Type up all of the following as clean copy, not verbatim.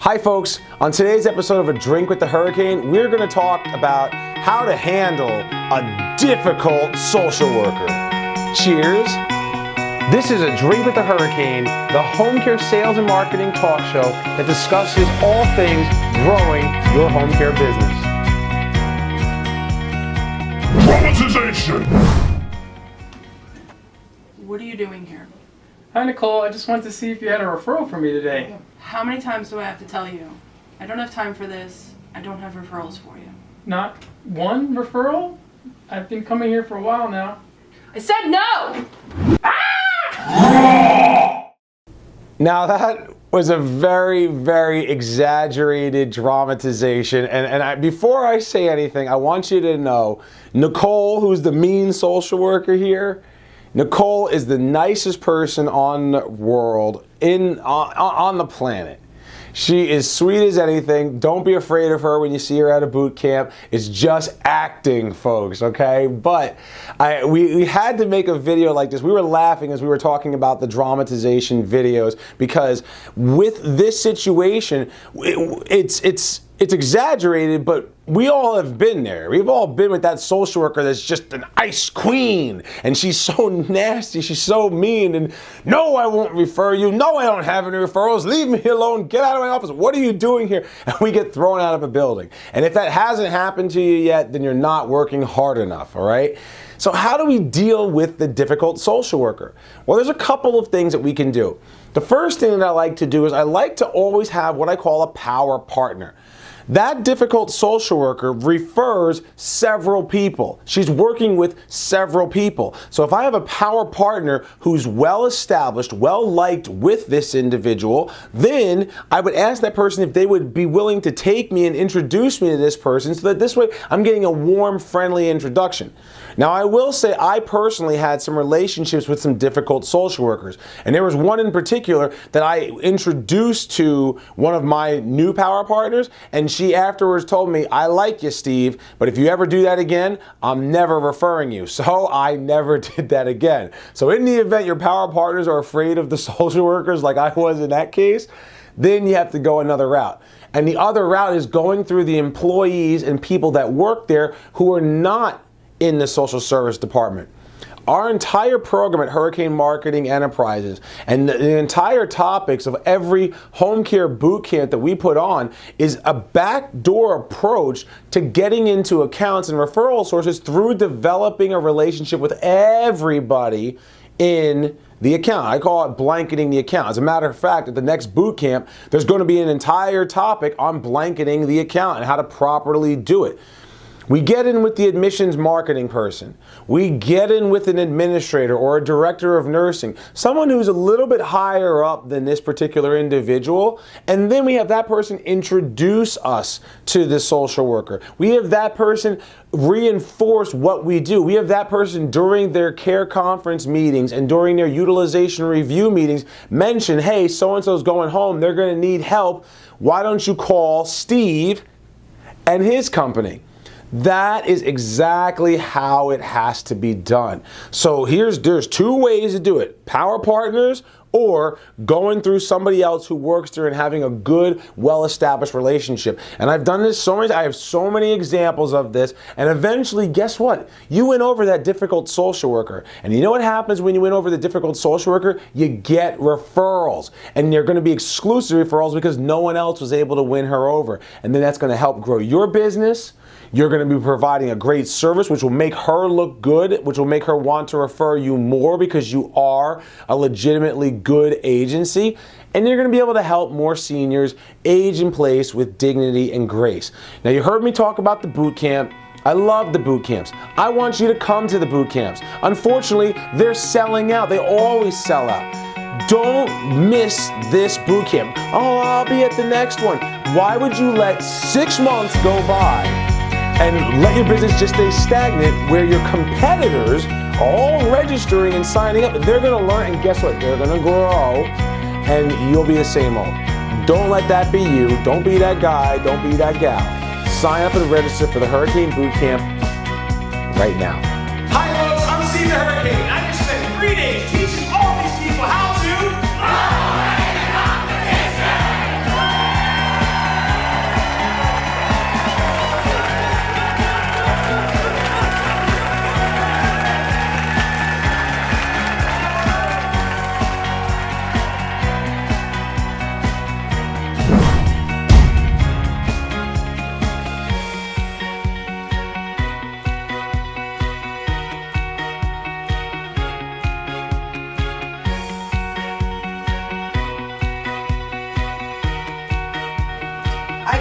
Hi folks, on today's episode of A Drink with the Hurricane, we're going to talk about how to handle a difficult social worker. Cheers. This is A Drink with the Hurricane, the home care sales and marketing talk show that discusses all things growing your home care business. Dramatization! What are you doing here? Hi Nicole, I just wanted to see if you had a referral for me today. How many times do I have to tell you? I don't have time for this. I don't have referrals for you. Not one referral? I've been coming here for a while now. I said no! Now that was a very, very exaggerated dramatization, and before I say anything, I want you to know, Nicole, who's the mean social worker here, Nicole is the nicest person on the world, on the planet. She is sweet as anything. Don't be afraid of her when you see her at a boot camp. It's just acting, folks, okay? But we had to make a video like this. We were laughing as we were talking about the dramatization videos because with this situation, it's exaggerated, but we all have been there. We've all been with that social worker that's just an ice queen, and she's so nasty, she's so mean, and no, I won't refer you. No, I don't have any referrals. Leave me alone. Get out of my office. What are you doing here? And we get thrown out of a building. And if that hasn't happened to you yet, then you're not working hard enough, all right? So how do we deal with the difficult social worker? Well, there's a couple of things that we can do. The first thing that I like to do is I like to always have what I call a power partner. That difficult social worker refers several people. She's working with several people. So if I have a power partner who's well established, well liked with this individual, then I would ask that person if they would be willing to take me and introduce me to this person so that this way I'm getting a warm, friendly introduction. Now I will say I personally had some relationships with some difficult social workers, and there was one in particular that I introduced to one of my new power partners, and she afterwards told me, I like you, Steve, but if you ever do that again, I'm never referring you. So I never did that again. So in the event your power partners are afraid of the social workers like I was in that case, then you have to go another route. And the other route is going through the employees and people that work there who are not in the social service department. Our entire program at Hurricane Marketing Enterprises and the entire topics of every home care boot camp that we put on is a backdoor approach to getting into accounts and referral sources through developing a relationship with everybody in the account. I call it blanketing the account. As a matter of fact, at the next boot camp, there's going to be an entire topic on blanketing the account and how to properly do it. We get in with the admissions marketing person. We get in with an administrator or a director of nursing, someone who's a little bit higher up than this particular individual, and then we have that person introduce us to the social worker. We have that person reinforce what we do. We have that person during their care conference meetings and during their utilization review meetings mention, hey, so-and-so's going home, they're going to need help. Why don't you call Steve and his company? That is exactly how it has to be done. So there's two ways to do it. Power partners or going through somebody else who works there and having a good, well-established relationship. And I've done this so many, I have so many examples of this, and eventually, guess what? You win over that difficult social worker. And you know what happens when you win over the difficult social worker? You get referrals. And they're gonna be exclusive referrals because no one else was able to win her over. And then that's gonna help grow your business. You're going to be providing a great service, which will make her look good, which will make her want to refer you more because you are a legitimately good agency. And you're going to be able to help more seniors age in place with dignity and grace. Now, you heard me talk about the boot camp. I love the boot camps. I want you to come to the boot camps. Unfortunately, they're selling out. They always sell out. Don't miss this boot camp. Oh, I'll be at the next one. Why would you let 6 months go by and let your business just stay stagnant where your competitors are all registering and signing up? They're going to learn, and guess what? They're going to grow, and you'll be the same old. Don't let that be you. Don't be that guy. Don't be that gal. Sign up and register for the Hurricane Boot Camp right now. Hi folks, I'm Steve the Hurricane. I just spent 3 days teaching all these people how to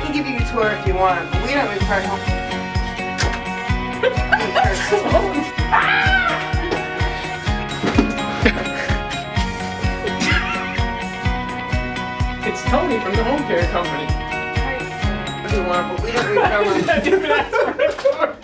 can give you a tour if you want, but we don't refer home. It's Tony from the home care company. If you want, but we don't refer home. I didn't ask for a tour.